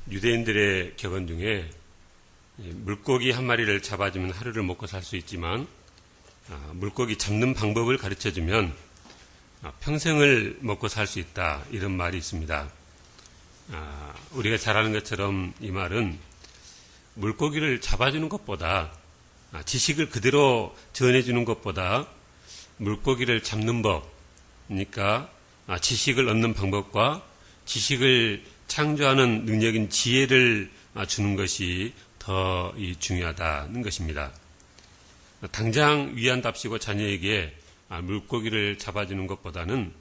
유대인들의 격언 중에 물고기 한 마리를 잡아주면 하루를 먹고 살 수 있지만 물고기 잡는 방법을 가르쳐주면 평생을 먹고 살 수 있다, 이런 말이 있습니다. 우리가 잘 아는 것처럼 이 말은 물고기를 잡아주는 것보다, 지식을 그대로 전해주는 것보다 물고기를 잡는 법, 그러니까 지식을 얻는 방법과 지식을 창조하는 능력인 지혜를 주는 것이 더 중요하다는 것입니다. 당장 위안답시고 자녀에게 물고기를 잡아주는 것보다는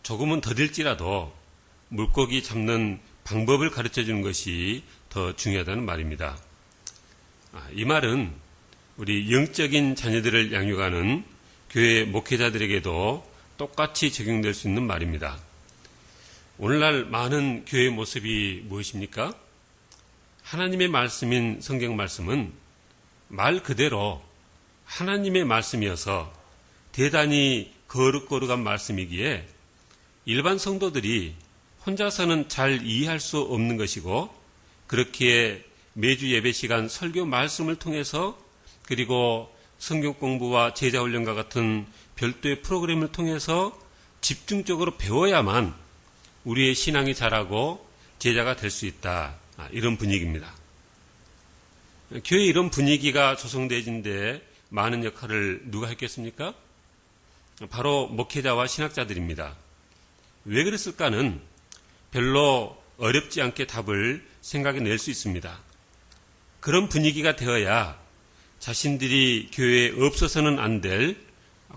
조금은 더딜지라도 물고기 잡는 방법을 가르쳐주는 것이 더 중요하다는 말입니다. 이 말은 우리 영적인 자녀들을 양육하는 교회 목회자들에게도 똑같이 적용될 수 있는 말입니다. 오늘날 많은 교회의 모습이 무엇입니까? 하나님의 말씀인 성경 말씀은 말 그대로 하나님의 말씀이어서 대단히 거룩거룩한 말씀이기에 일반 성도들이 혼자서는 잘 이해할 수 없는 것이고, 그렇기에 매주 예배 시간 설교 말씀을 통해서, 그리고 성경 공부와 제자 훈련과 같은 별도의 프로그램을 통해서 집중적으로 배워야만 우리의 신앙이 자라고 제자가 될 수 있다, 이런 분위기입니다. 교회에 이런 분위기가 조성되어진데 많은 역할을 누가 했겠습니까? 바로 목회자와 신학자들입니다. 왜 그랬을까는 별로 어렵지 않게 답을 생각해낼 수 있습니다. 그런 분위기가 되어야 자신들이 교회에 없어서는 안 될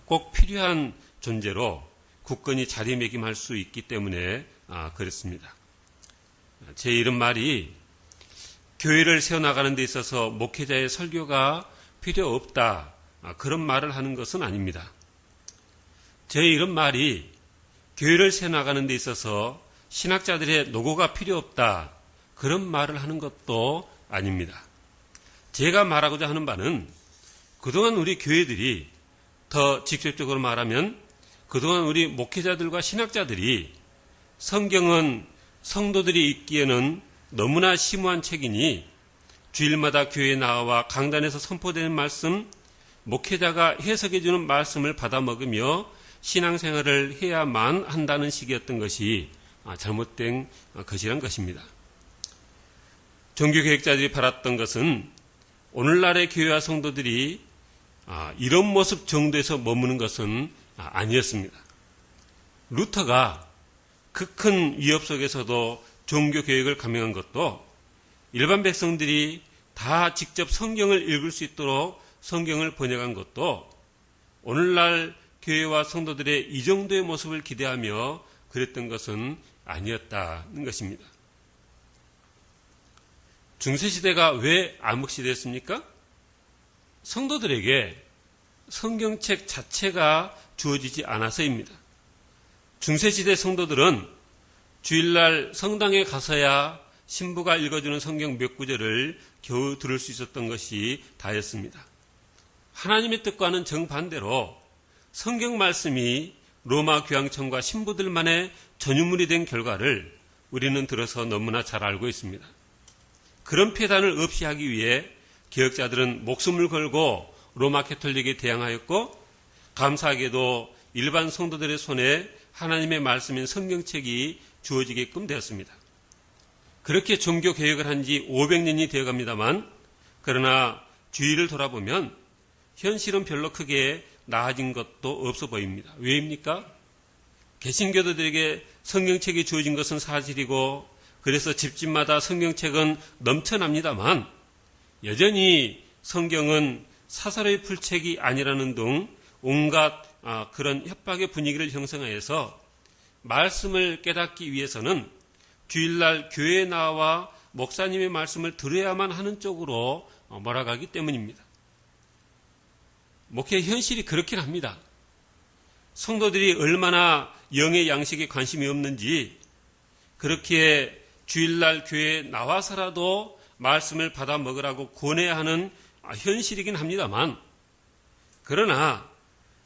꼭 필요한 존재로 굳건히 자리매김할 수 있기 때문에 그렇습니다. 제 이런 말이 교회를 세워나가는 데 있어서 목회자의 설교가 필요 없다, 그런 말을 하는 것은 아닙니다. 제 이런 말이 교회를 세워나가는 데 있어서 신학자들의 노고가 필요 없다, 그런 말을 하는 것도 아닙니다. 제가 말하고자 하는 바는 그동안 우리 교회들이, 더 직접적으로 말하면 그동안 우리 목회자들과 신학자들이 성경은 성도들이 읽기에는 너무나 심오한 책이니 주일마다 교회에 나와 강단에서 선포되는 말씀, 목회자가 해석해주는 말씀을 받아먹으며 신앙생활을 해야만 한다는 식이었던 것이 잘못된 것이란 것입니다. 종교개혁자들이 바랐던 것은 오늘날의 교회와 성도들이 이런 모습 정도에서 머무는 것은 아니었습니다. 루터가 그 큰 위협 속에서도 종교개혁을 감행한 것도 일반 백성들이 다 직접 성경을 읽을 수 있도록 성경을 번역한 것도 오늘날 교회와 성도들의 이 정도의 모습을 기대하며 그랬던 것은 아니었다는 것입니다. 중세시대가 왜 암흑시대였습니까? 성도들에게 성경책 자체가 주어지지 않아서입니다. 중세시대 성도들은 주일날 성당에 가서야 신부가 읽어주는 성경 몇 구절을 겨우 들을 수 있었던 것이 다였습니다. 하나님의 뜻과는 정반대로 성경 말씀이 로마 교황청과 신부들만의 전유물이 된 결과를 우리는 들어서 너무나 잘 알고 있습니다. 그런 폐단을 없이 하기 위해 개혁자들은 목숨을 걸고 로마 캐톨릭에 대항하였고, 감사하게도 일반 성도들의 손에 하나님의 말씀인 성경책이 주어지게끔 되었습니다. 그렇게 종교 개혁을 한 지 500년이 되어갑니다만, 그러나 주위를 돌아보면 현실은 별로 크게 나아진 것도 없어 보입니다. 왜입니까? 개신교도들에게 성경책이 주어진 것은 사실이고, 그래서 집집마다 성경책은 넘쳐납니다만, 여전히 성경은 사설의 풀책이 아니라는 등 온갖 그런 협박의 분위기를 형성하여서 말씀을 깨닫기 위해서는 주일날 교회에 나와 목사님의 말씀을 들어야만 하는 쪽으로 몰아가기 때문입니다. 목회 현실이 그렇긴 합니다. 성도들이 얼마나 영의 양식에 관심이 없는지 그렇기에 주일날 교회에 나와서라도 말씀을 받아 먹으라고 권해야 하는 현실이긴 합니다만, 그러나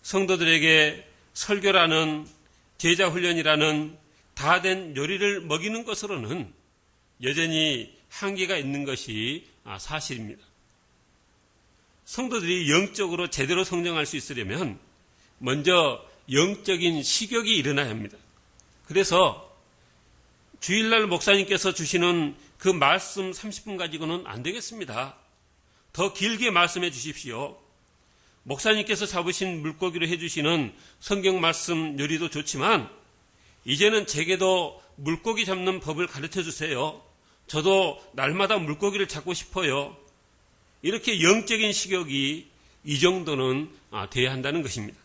성도들에게 설교라는 제자 훈련이라는 다 된 요리를 먹이는 것으로는 여전히 한계가 있는 것이 사실입니다. 성도들이 영적으로 제대로 성장할 수 있으려면 먼저 영적인 식욕이 일어나야 합니다. 그래서 주일날 목사님께서 주시는 그 말씀 30분 가지고는 안 되겠습니다. 더 길게 말씀해 주십시오. 목사님께서 잡으신 물고기로 해주시는 성경 말씀 요리도 좋지만 이제는 제게도 물고기 잡는 법을 가르쳐 주세요. 저도 날마다 물고기를 잡고 싶어요. 이렇게 영적인 식욕이 이 정도는 돼야 한다는 것입니다.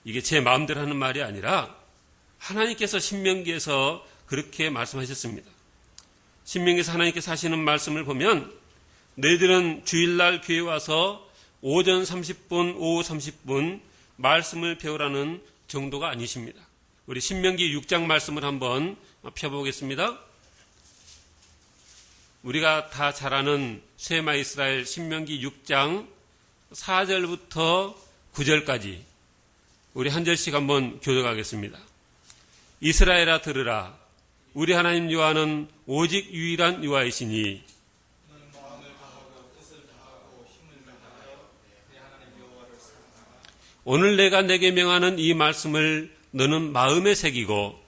이게 제 마음대로 하는 말이 아니라 하나님께서 신명기에서 그렇게 말씀하셨습니다. 신명기에서 하나님께서 하시는 말씀을 보면 너희들은 주일날 교회 와서 오전 30분, 오후 30분 말씀을 배우라는 정도가 아니십니다. 우리 신명기 6장 말씀을 한번 펴보겠습니다. 우리가 다 잘 아는 쉐마 이스라엘 신명기 6장 4절부터 9절까지 우리 한 절씩 한번 교독하겠습니다. 이스라엘아 들으라. 우리 하나님 여호와는 오직 유일한 여호와이시니 오늘 내가 내게 명하는 이 말씀을 너는 마음에 새기고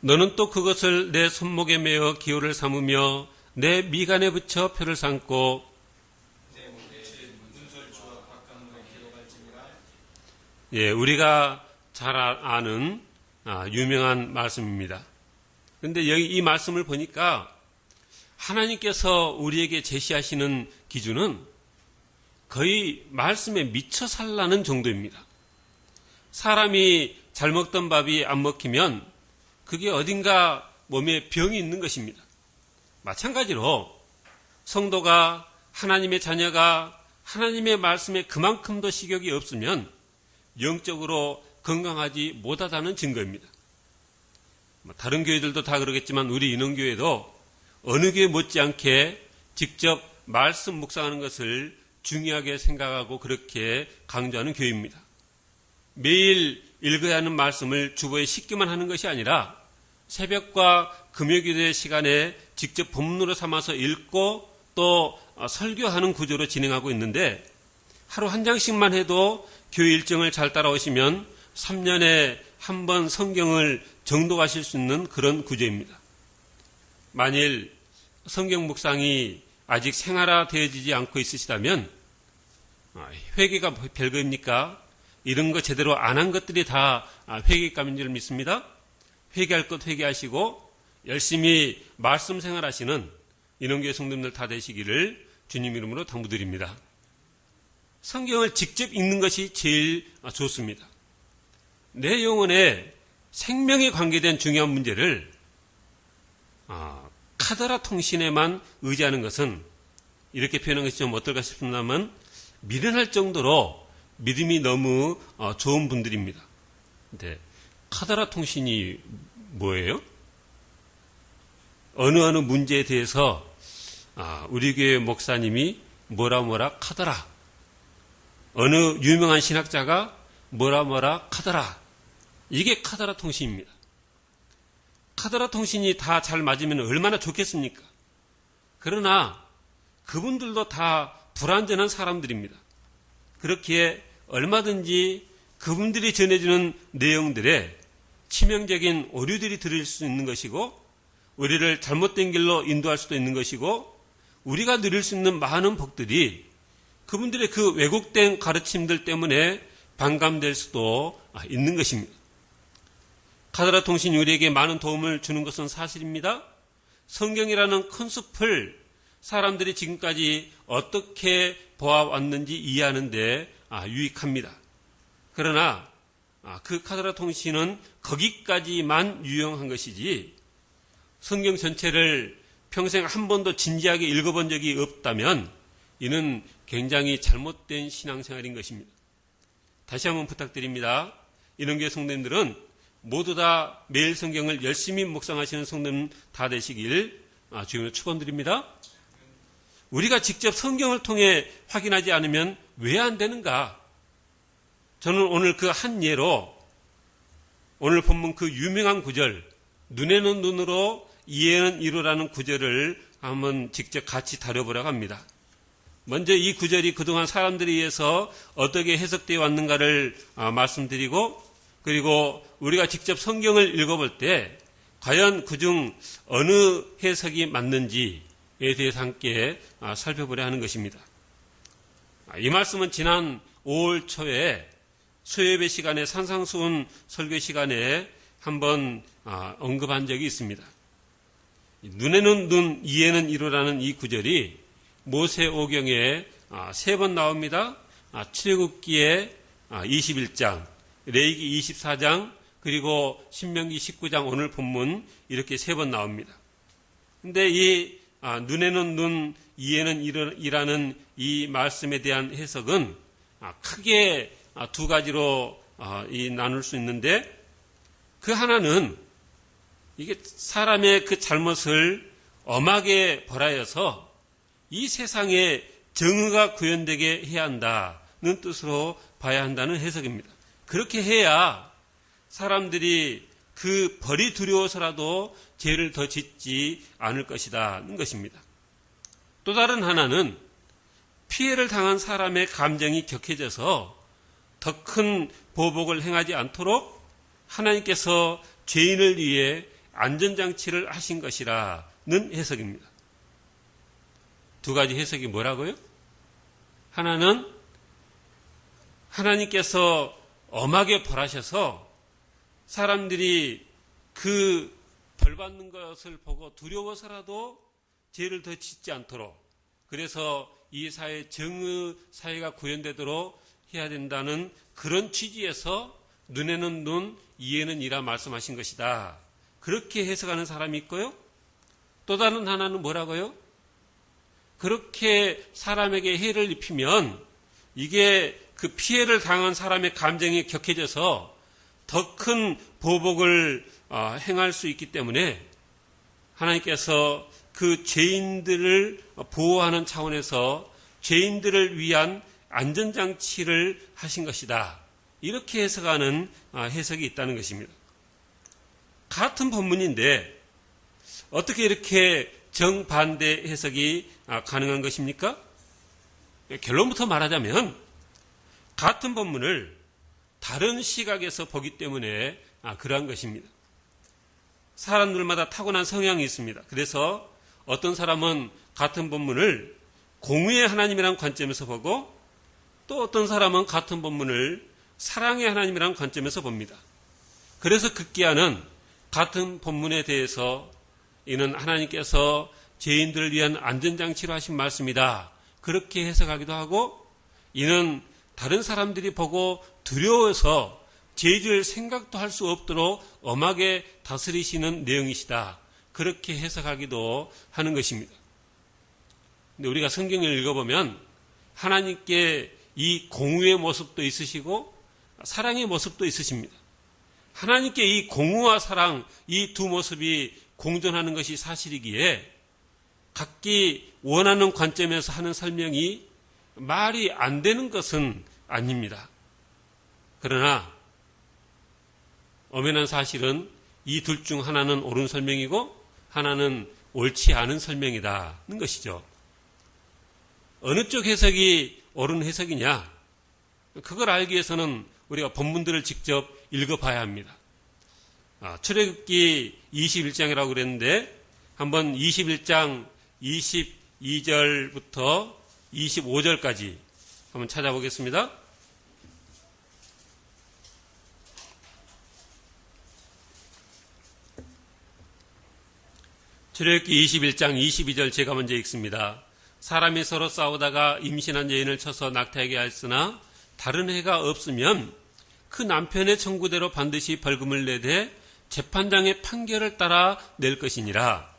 너는 또 그것을 내 손목에 메어 기호를 삼으며 내 미간에 붙여 표를 삼고 우리가 잘 아는 유명한 말씀입니다. 그런데 여기 이 말씀을 보니까 하나님께서 우리에게 제시하시는 기준은 거의 말씀에 미쳐 살라는 정도입니다. 사람이 잘 먹던 밥이 안 먹히면 그게 어딘가 몸에 병이 있는 것입니다. 마찬가지로 성도가 하나님의 자녀가 하나님의 말씀에 그만큼도 식욕이 없으면 영적으로 건강하지 못하다는 증거입니다. 다른 교회들도 다 그러겠지만 우리 인원교회도 어느 교회 못지않게 직접 말씀 묵상하는 것을 중요하게 생각하고 그렇게 강조하는 교회입니다. 매일 읽어야 하는 말씀을 주보에 싣기만 하는 것이 아니라 새벽과 금요기도의 시간에 직접 본문으로 삼아서 읽고 또 설교하는 구조로 진행하고 있는데 하루 한 장씩만 해도 교회 일정을 잘 따라오시면 3년에 한 번 성경을 정독하실 수 있는 그런 구조입니다. 만일 성경 묵상이 아직 생활화되어지지 않고 있으시다면 회개가 별거입니까? 이런 거 제대로 안 한 것들이 다 회개감인 줄 믿습니다. 회개할 것 회개하시고 열심히 말씀 생활하시는 인원교회 성도님들 다 되시기를 주님 이름으로 당부드립니다. 성경을 직접 읽는 것이 제일 좋습니다. 내 영혼에 생명에 관계된 중요한 문제를 카더라 통신에만 의지하는 것은 이렇게 표현한 것이 좀 어떨까 싶습니다만 미련할 정도로 믿음이 너무 좋은 분들입니다. 근데 카더라 통신이 뭐예요? 어느 문제에 대해서 우리 교회 목사님이 뭐라 카더라, 어느 유명한 신학자가 뭐라 카더라, 이게 카더라 통신입니다. 카더라 통신이 다 잘 맞으면 얼마나 좋겠습니까? 그러나 그분들도 다 불완전한 사람들입니다. 그렇기에 얼마든지 그분들이 전해주는 내용들에 치명적인 오류들이 들을 수 있는 것이고 우리를 잘못된 길로 인도할 수도 있는 것이고 우리가 누릴 수 있는 많은 복들이 그분들의 그 왜곡된 가르침들 때문에 반감될 수도 있는 것입니다. 카더라 통신이 우리에게 많은 도움을 주는 것은 사실입니다. 성경이라는 큰 숲을 사람들이 지금까지 어떻게 보아왔는지 이해하는 데 유익합니다. 그러나 그 카더라 통신은 거기까지만 유용한 것이지 성경 전체를 평생 한 번도 진지하게 읽어본 적이 없다면 이는 굉장히 잘못된 신앙생활인 것입니다. 다시 한번 부탁드립니다. 인원교회 성도님들은 모두 다 매일 성경을 열심히 묵상하시는 성도님 다 되시길 주님으로 축원드립니다. 우리가 직접 성경을 통해 확인하지 않으면 왜 안 되는가? 저는 오늘 그 한 예로 오늘 본문 그 유명한 구절, 눈에는 눈으로 이에는 이로라는 구절을 한번 직접 같이 다뤄보려고 합니다. 먼저 이 구절이 그동안 사람들에 의해서 어떻게 해석되어 왔는가를 말씀드리고, 그리고 우리가 직접 성경을 읽어볼 때 과연 그중 어느 해석이 맞는지에 대해서 함께 살펴보려 하는 것입니다. 이 말씀은 지난 5월 초에 수요예배 시간에 산상수훈 설교 시간에 한번 언급한 적이 있습니다. 눈에는 눈, 이에는 이로라는 이 구절이 모세오경에 3번 나옵니다. 출애굽기에 21장, 레위기 24장, 그리고 신명기 19장 오늘 본문 이렇게 3번 나옵니다. 근데 이 눈에는 눈, 이에는 이라는 이 말씀에 대한 해석은 크게 두 가지로 나눌 수 있는데, 그 하나는 이게 사람의 그 잘못을 엄하게 벌하여서 이 세상에 정의가 구현되게 해야 한다는 뜻으로 봐야 한다는 해석입니다. 그렇게 해야 사람들이 그 벌이 두려워서라도 죄를 더 짓지 않을 것이다는 것입니다. 또 다른 하나는 피해를 당한 사람의 감정이 격해져서 더 큰 보복을 행하지 않도록 하나님께서 죄인을 위해 안전장치를 하신 것이라는 해석입니다. 두 가지 해석이 뭐라고요? 하나는 하나님께서 엄하게 벌하셔서 사람들이 그 벌받는 것을 보고 두려워서라도 죄를 더 짓지 않도록, 그래서 이 사회 정의 사회가 구현되도록 해야 된다는 그런 취지에서 눈에는 눈, 이에는 이라 말씀하신 것이다. 그렇게 해석하는 사람이 있고요. 또 다른 하나는 뭐라고요? 그렇게 사람에게 해를 입히면 이게 그 피해를 당한 사람의 감정이 격해져서 더 큰 보복을 행할 수 있기 때문에 하나님께서 그 죄인들을 보호하는 차원에서 죄인들을 위한 안전장치를 하신 것이다. 이렇게 해석하는 해석이 있다는 것입니다. 같은 본문인데 어떻게 이렇게 정반대 해석이 가능한 것입니까? 결론부터 말하자면 같은 본문을 다른 시각에서 보기 때문에 그러한 것입니다. 사람들마다 타고난 성향이 있습니다. 그래서 어떤 사람은 같은 본문을 공의의 하나님이라는 관점에서 보고, 또 어떤 사람은 같은 본문을 사랑의 하나님이라는 관점에서 봅니다. 그래서 급기야는 같은 본문에 대해서 이는 하나님께서 죄인들을 위한 안전장치로 하신 말씀이다, 그렇게 해석하기도 하고, 이는 다른 사람들이 보고 두려워서 죄질 생각도 할 수 없도록 엄하게 다스리시는 내용이시다, 그렇게 해석하기도 하는 것입니다. 근데 우리가 성경을 읽어보면 하나님께 이 공의의 모습도 있으시고 사랑의 모습도 있으십니다. 하나님께 이 공의와 사랑, 이 두 모습이 공존하는 것이 사실이기에 각기 원하는 관점에서 하는 설명이 말이 안 되는 것은 아닙니다. 그러나 엄연한 사실은 이 둘 중 하나는 옳은 설명이고 하나는 옳지 않은 설명이다는 것이죠. 어느 쪽 해석이 옳은 해석이냐? 그걸 알기 위해서는 우리가 본문들을 직접 읽어봐야 합니다. 출애굽기 21장이라고 그랬는데 한번 21장 22절부터 25절까지 한번 찾아보겠습니다. 출애굽기 21장 22절 제가 먼저 읽습니다. 사람이 서로 싸우다가 임신한 여인을 쳐서 낙태하게 하였으나 다른 해가 없으면 그 남편의 청구대로 반드시 벌금을 내되 재판장의 판결을 따라 낼 것이니라.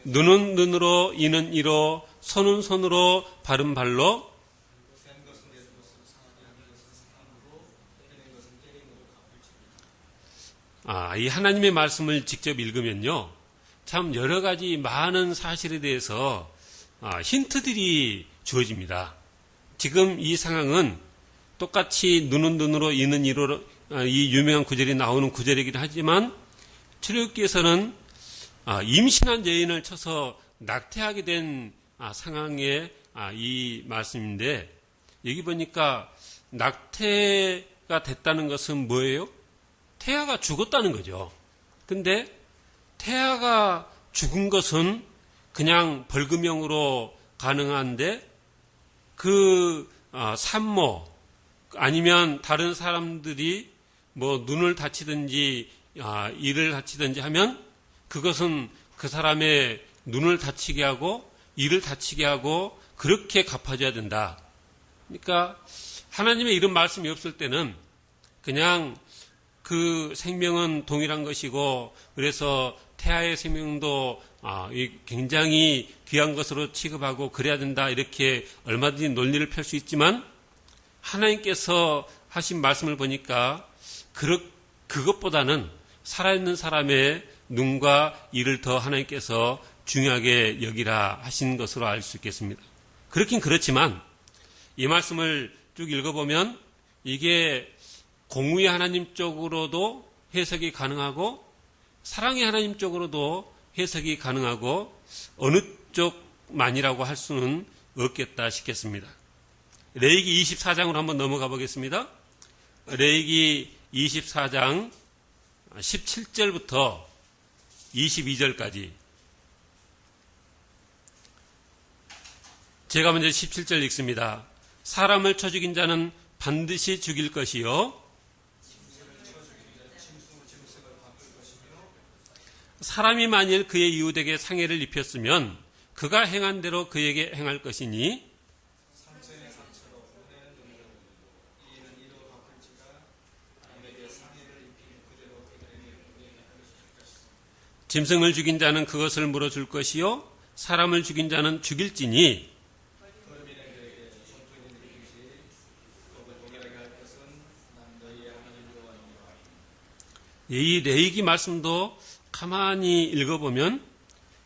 눈은 눈으로, 이는 이로, 손은 손으로, 발은 발로. 이 하나님의 말씀을 직접 읽으면요, 참 여러 가지 많은 사실에 대해서 힌트들이 주어집니다. 지금 이 상황은 똑같이 눈은 눈으로 이는 이로 이 유명한 구절이 나오는 구절이긴 하지만 출애굽기에서는 임신한 여인을 쳐서 낙태하게 된 상황의 이 말씀인데 여기 보니까 낙태가 됐다는 것은 뭐예요? 태아가 죽었다는 거죠. 근데 태아가 죽은 것은 그냥 벌금형으로 가능한데 그 산모 아니면 다른 사람들이 뭐 눈을 다치든지 이를 다치든지 하면 그것은 그 사람의 눈을 다치게 하고 이를 다치게 하고 그렇게 갚아줘야 된다. 그러니까 하나님의 이런 말씀이 없을 때는 그냥 그 생명은 동일한 것이고 그래서 태아의 생명도 굉장히 귀한 것으로 취급하고 그래야 된다 이렇게 얼마든지 논리를 펼 수 있지만 하나님께서 하신 말씀을 보니까 그것보다는 살아있는 사람의 눈과 이를 더 하나님께서 중요하게 여기라 하신 것으로 알 수 있겠습니다. 그렇긴 그렇지만 이 말씀을 쭉 읽어보면 이게 공의의 하나님 쪽으로도 해석이 가능하고 사랑의 하나님 쪽으로도 해석이 가능하고 어느 쪽만이라고 할 수는 없겠다 싶겠습니다. 레위기 24장으로 한번 넘어가 보겠습니다. 레위기 24장 17절부터 22절까지 제가 먼저 17절 읽습니다. 사람을 쳐 죽인 자는 반드시 죽일 것이요 사람이 만일 그의 이웃에게 상해를 입혔으면 그가 행한 대로 그에게 행할 것이니 짐승을 죽인 자는 그것을 물어줄 것이요 사람을 죽인 자는 죽일지니 이 레위기 말씀도 가만히 읽어보면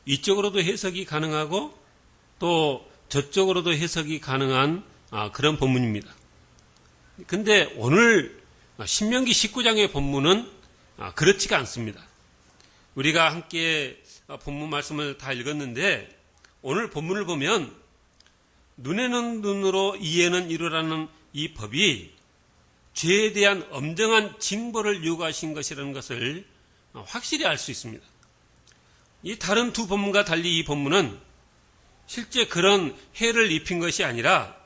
이쪽으로도 해석이 가능하고 또 저쪽으로도 해석이 가능한 그런 본문입니다. 근데 오늘 신명기 19장의 본문은 그렇지가 않습니다. 우리가 함께 본문 말씀을 다 읽었는데 오늘 본문을 보면 눈에는 눈으로 이에는 이로라는 이 법이 죄에 대한 엄정한 징벌을 요구하신 것이라는 것을 확실히 알 수 있습니다. 이 다른 두 본문과 달리 이 본문은 실제 그런 해를 입힌 것이 아니라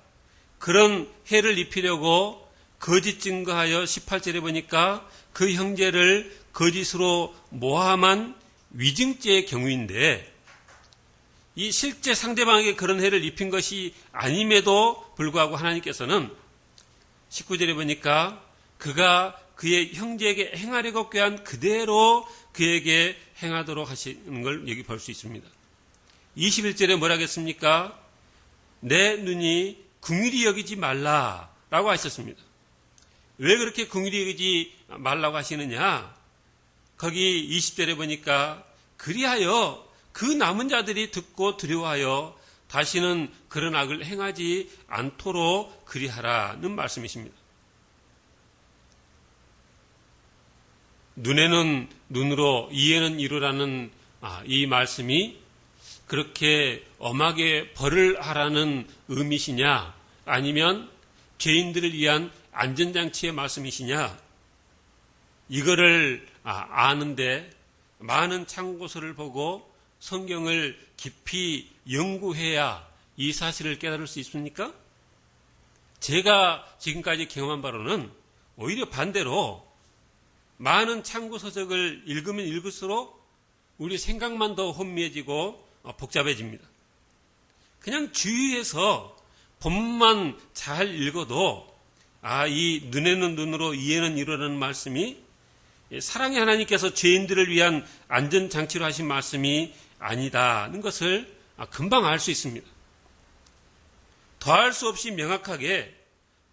그런 해를 입히려고 거짓 증거하여 18절에 보니까 그 형제를 거짓으로 모함한 위증죄의 경우인데 이 실제 상대방에게 그런 해를 입힌 것이 아님에도 불구하고 하나님께서는 19절에 보니까 그가 그의 형제에게 행하려고 꾀한 그대로 그에게 행하도록 하시는 걸 여기 볼 수 있습니다. 21절에 뭐라 하겠습니까? 내 눈이 긍휼히 여기지 말라라고 하셨습니다. 왜 그렇게 긍휼히 여기지 말라고 하시느냐? 거기 20절에 보니까 그리하여 그 남은 자들이 듣고 두려워하여 다시는 그런 악을 행하지 않도록 그리하라는 말씀이십니다. 눈에는 눈으로 이에는 이로라는 이 말씀이 그렇게 엄하게 벌을 하라는 의미시냐 아니면 죄인들을 위한 안전장치의 말씀이시냐 이거를 아는데 많은 참고서를 보고 성경을 깊이 연구해야 이 사실을 깨달을 수 있습니까? 제가 지금까지 경험한 바로는 오히려 반대로 많은 참고서적을 읽으면 읽을수록 우리 생각만 더 혼미해지고 복잡해집니다. 그냥 주위에서 본문만 잘 읽어도 이 눈에는 눈으로 이에는 이로라는 말씀이 사랑의 하나님께서 죄인들을 위한 안전장치로 하신 말씀이 아니다는 것을 금방 알 수 있습니다. 더할 수 없이 명확하게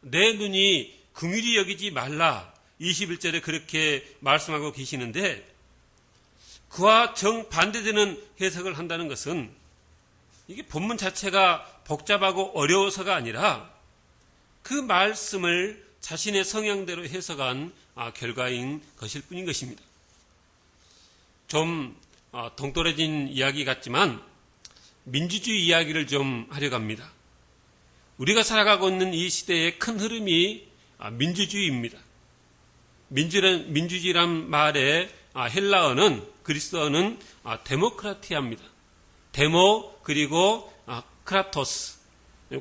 내 눈이 긍휼히 여기지 말라 21절에 그렇게 말씀하고 계시는데 그와 정반대되는 해석을 한다는 것은 이게 본문 자체가 복잡하고 어려워서가 아니라 그 말씀을 자신의 성향대로 해석한 결과인 것일 뿐인 것입니다. 좀 동떨어진 이야기 같지만 민주주의 이야기를 좀 하려고 합니다. 우리가 살아가고 있는 이 시대의 큰 흐름이 민주주의입니다. 민주주의란 말의 헬라어는 그리스어는 데모크라티아입니다. 데모 그리고 크라토스,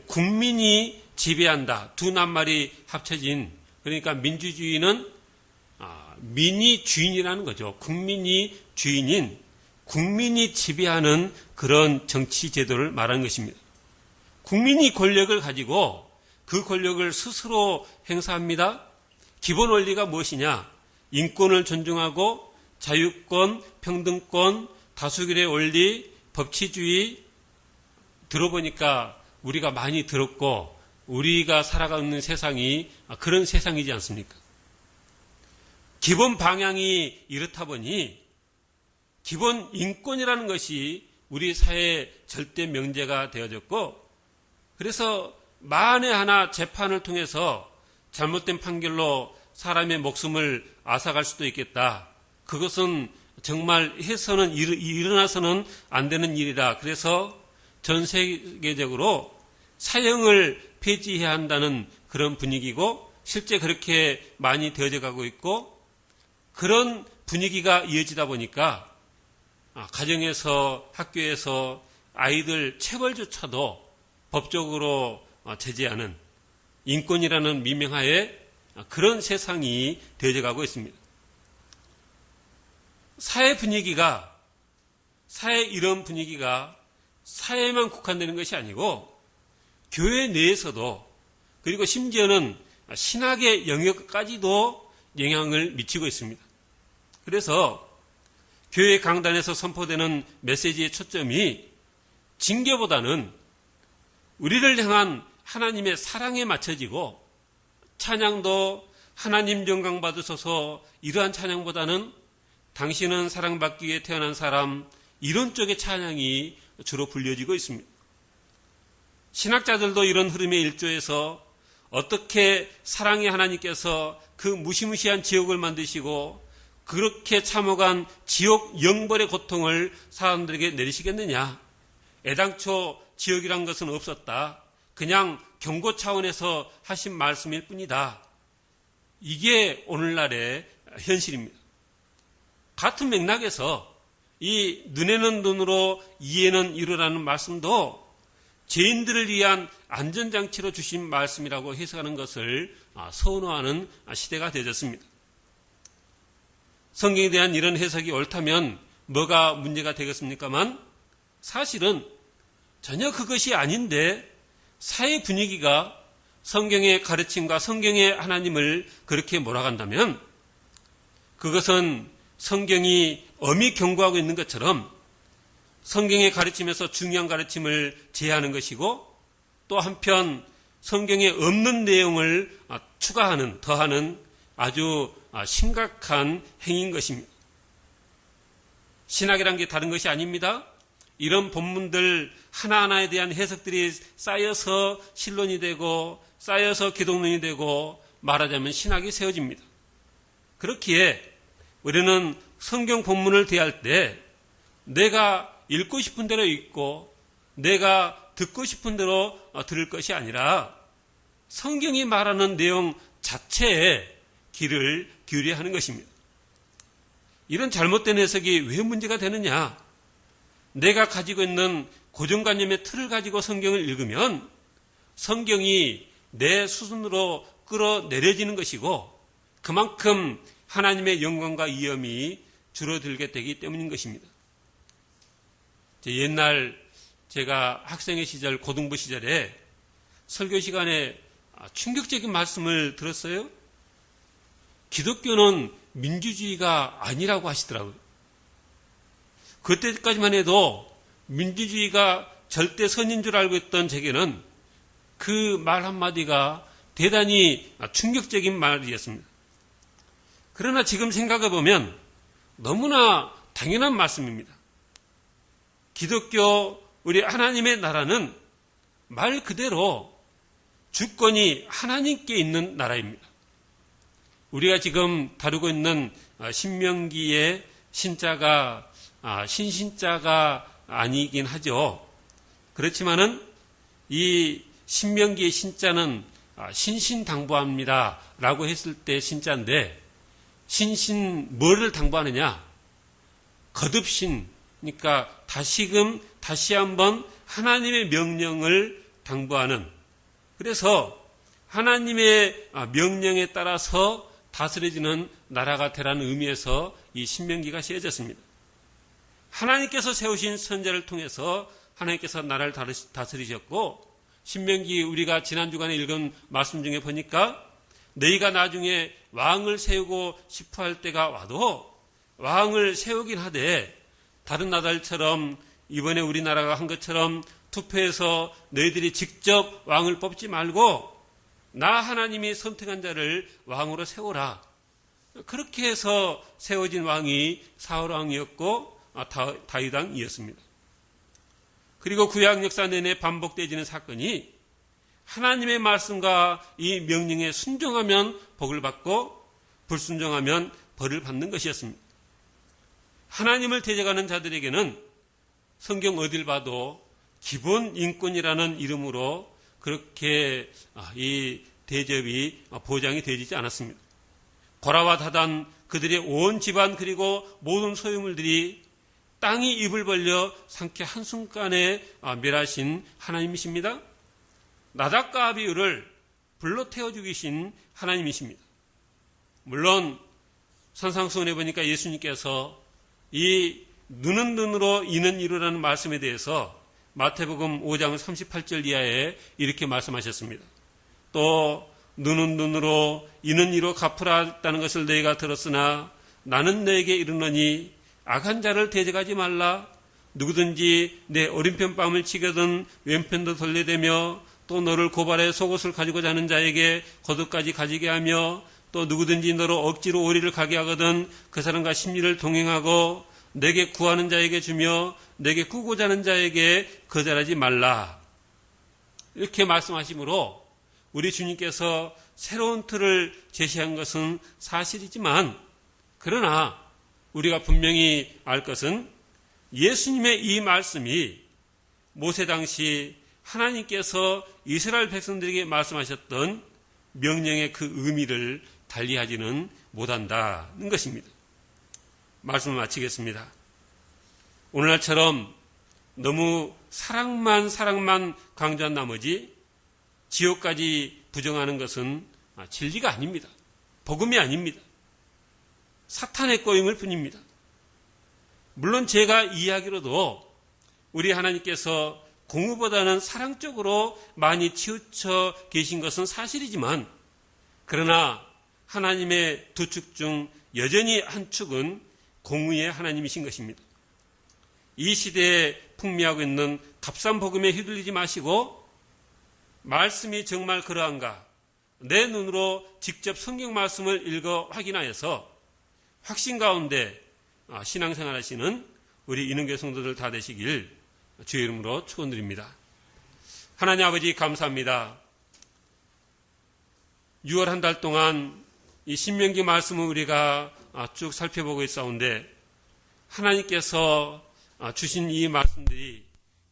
국민이 지배한다. 두 낱말이 합쳐진, 그러니까 민주주의는 민이 주인이라는 거죠. 국민이 주인인, 국민이 지배하는 그런 정치 제도를 말하는 것입니다. 국민이 권력을 가지고 그 권력을 스스로 행사합니다. 기본 원리가 무엇이냐? 인권을 존중하고 자유권, 평등권, 다수결의 원리, 법치주의. 들어보니까 우리가 많이 들었고 우리가 살아가는 세상이 그런 세상이지 않습니까? 기본 방향이 이렇다 보니 기본 인권이라는 것이 우리 사회의 절대 명제가 되어졌고, 그래서 만에 하나 재판을 통해서 잘못된 판결로 사람의 목숨을 앗아갈 수도 있겠다. 그것은 정말 해서는 일어나서는 안 되는 일이다. 그래서 전 세계적으로 사형을 폐지해야 한다는 그런 분위기고, 실제 그렇게 많이 되어져 가고 있고, 그런 분위기가 이어지다 보니까 가정에서, 학교에서 아이들 체벌조차도 법적으로 제재하는 인권이라는 미명하에 그런 세상이 되어져 가고 있습니다. 사회 분위기가, 사회 이런 분위기가 사회에만 국한되는 것이 아니고 교회 내에서도, 그리고 심지어는 신학의 영역까지도 영향을 미치고 있습니다. 그래서 교회 강단에서 선포되는 메시지의 초점이 징계보다는 우리를 향한 하나님의 사랑에 맞춰지고, 찬양도 하나님 영광 받으소서, 이러한 찬양보다는 당신은 사랑받기 위해 태어난 사람, 이런 쪽의 찬양이 주로 불려지고 있습니다. 신학자들도 이런 흐름에 일조해서 어떻게 사랑의 하나님께서 그 무시무시한 지옥을 만드시고 그렇게 참아간 지옥 영벌의 고통을 사람들에게 내리시겠느냐. 애당초 지옥이란 것은 없었다. 그냥 경고 차원에서 하신 말씀일 뿐이다. 이게 오늘날의 현실입니다. 같은 맥락에서 이 눈에는 눈으로 이에는 이로라는 말씀도 죄인들을 위한 안전장치로 주신 말씀이라고 해석하는 것을 선호하는 시대가 되어졌습니다. 성경에 대한 이런 해석이 옳다면 뭐가 문제가 되겠습니까만, 사실은 전혀 그것이 아닌데 사회 분위기가 성경의 가르침과 성경의 하나님을 그렇게 몰아간다면 그것은 성경이 엄히 경고하고 있는 것처럼 성경의 가르침에서 중요한 가르침을 제하는 것이고, 또 한편 성경에 없는 내용을 추가하는, 더하는 아주 심각한 행위인 것입니다. 신학이란 게 다른 것이 아닙니다. 이런 본문들 하나하나에 대한 해석들이 쌓여서 신론이 되고, 쌓여서 기독론이 되고, 말하자면 신학이 세워집니다. 그렇기에 우리는 성경 본문을 대할 때 내가 읽고 싶은 대로 읽고 내가 듣고 싶은 대로 들을 것이 아니라 성경이 말하는 내용 자체에 귀를 기울여야 하는 것입니다. 이런 잘못된 해석이 왜 문제가 되느냐? 내가 가지고 있는 고정관념의 틀을 가지고 성경을 읽으면 성경이 내 수준으로 끌어내려지는 것이고, 그만큼 하나님의 영광과 위엄이 줄어들게 되기 때문인 것입니다. 옛날 제가 학생의 시절, 고등부 시절에 설교 시간에 충격적인 말씀을 들었어요. 기독교는 민주주의가 아니라고 하시더라고요. 그때까지만 해도 민주주의가 절대 선인 줄 알고 있던 제게는 그 말 한마디가 대단히 충격적인 말이었습니다. 그러나 지금 생각해 보면 너무나 당연한 말씀입니다. 기독교 우리 하나님의 나라는 말 그대로 주권이 하나님께 있는 나라입니다. 우리가 지금 다루고 있는 신명기의 신자가 신신자가 아니긴 하죠. 그렇지만은 이 신명기의 신자는 신신당부합니다 라고 했을 때 신자인데, 신신 뭐를 당부하느냐? 거듭신, 그러니까 다시 한번 하나님의 명령을 당부하는, 그래서 하나님의 명령에 따라서 다스려지는 나라가 되라는 의미에서 이 신명기가 쓰여졌습니다. 하나님께서 세우신 선지자를 통해서 하나님께서 나라를 다스리셨고, 신명기 우리가 지난 주간에 읽은 말씀 중에 보니까 너희가 나중에 왕을 세우고 싶어 할 때가 와도 왕을 세우긴 하되 다른 나라들처럼 이번에 우리나라가 한 것처럼 투표해서 너희들이 직접 왕을 뽑지 말고 나 하나님이 선택한 자를 왕으로 세우라. 그렇게 해서 세워진 왕이 사울 왕이었고 다윗 왕이었습니다. 그리고 구약 역사 내내 반복되어지는 사건이 하나님의 말씀과 이 명령에 순종하면 복을 받고 불순종하면 벌을 받는 것이었습니다. 하나님을 대적하는 자들에게는 성경 어딜 봐도 기본 인권이라는 이름으로 그렇게 이 대접이 보장이 되지 않았습니다. 고라와 다단 그들의 온 집안 그리고 모든 소유물들이 땅이 입을 벌려 상쾌 한순간에 멸하신 하나님이십니다. 나답과 아비후를 불로 태워 죽이신 하나님이십니다. 물론 산상수훈에 보니까 예수님께서 이 눈은 눈으로 이는 이로라는 말씀에 대해서 마태복음 5장 38절 이하에 이렇게 말씀하셨습니다. 또 눈은 눈으로 이는 이로 갚으라 했다는 것을 너희가 들었으나 나는 너에게 이르노니 악한 자를 대적하지 말라. 누구든지 내 오른편 뺨을 치거든 왼편도 돌려대며 또 너를 고발해 속옷을 가지고자 하는 자에게 겉옷까지 가지게 하며 또 누구든지 너로 억지로 오리를 가게 하거든 그 사람과 심리를 동행하고 내게 구하는 자에게 주며 내게 꾸고자 하는 자에게 거절하지 말라. 이렇게 말씀하시므로 우리 주님께서 새로운 틀을 제시한 것은 사실이지만, 그러나 우리가 분명히 알 것은 예수님의 이 말씀이 모세 당시 하나님께서 이스라엘 백성들에게 말씀하셨던 명령의 그 의미를 달리하지는 못한다는 것입니다. 말씀을 마치겠습니다. 오늘날처럼 너무 사랑만 강조한 나머지 지옥까지 부정하는 것은 진리가 아닙니다. 복음이 아닙니다. 사탄의 꼬임일 뿐입니다. 물론 제가 이야기로도 우리 하나님께서 공의보다는 사랑 쪽으로 많이 치우쳐 계신 것은 사실이지만, 그러나 하나님의 두 축 중 여전히 한 축은 공의의 하나님이신 것입니다. 이 시대에 풍미하고 있는 값싼 복음에 휘둘리지 마시고 말씀이 정말 그러한가 내 눈으로 직접 성경 말씀을 읽어 확인하여서 확신 가운데 신앙생활 하시는 우리 인흥교회 성도들 다 되시길 주의 이름으로 축원드립니다. 하나님 아버지 감사합니다. 6월 한 달 동안 이 신명기 말씀을 우리가 쭉 살펴보고 있사온데, 하나님께서 주신 이 말씀들이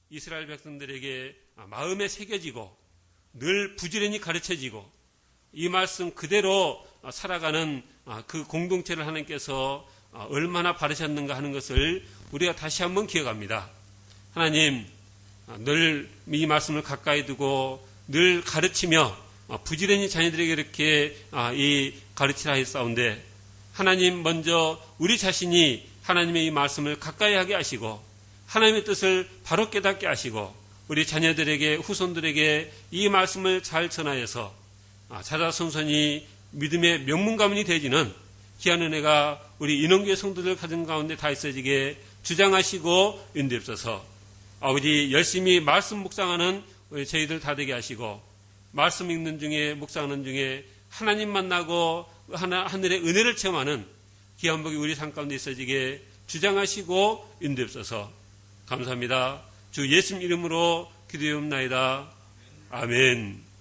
이스라엘 백성들에게 마음에 새겨지고 늘 부지런히 가르쳐지고 이 말씀 그대로 살아가는 그 공동체를 하나님께서 얼마나 바르셨는가 하는 것을 우리가 다시 한번 기억합니다. 하나님, 늘 이 말씀을 가까이 두고 늘 가르치며 부지런히 자녀들에게 이렇게 이 가르치라 했사온데, 하나님 먼저 우리 자신이 하나님의 이 말씀을 가까이 하게 하시고 하나님의 뜻을 바로 깨닫게 하시고 우리 자녀들에게 후손들에게 이 말씀을 잘 전하여서 자자손손이 믿음의 명문가문이 되어지는 귀한 은혜가 우리 인원교회 성도들 가정 가운데 다 있어지게 주장하시고 인도하옵소서. 아버지, 열심히 말씀 묵상하는 우리 저희들 다 되게 하시고 말씀 읽는 중에 묵상하는 중에 하나님 만나고 하늘의 은혜를 체험하는 귀한 복이 우리 삶 가운데 있어지게 주장하시고 인도하옵소서. 감사합니다. 주 예수님 이름으로 기도하옵나이다. 아멘.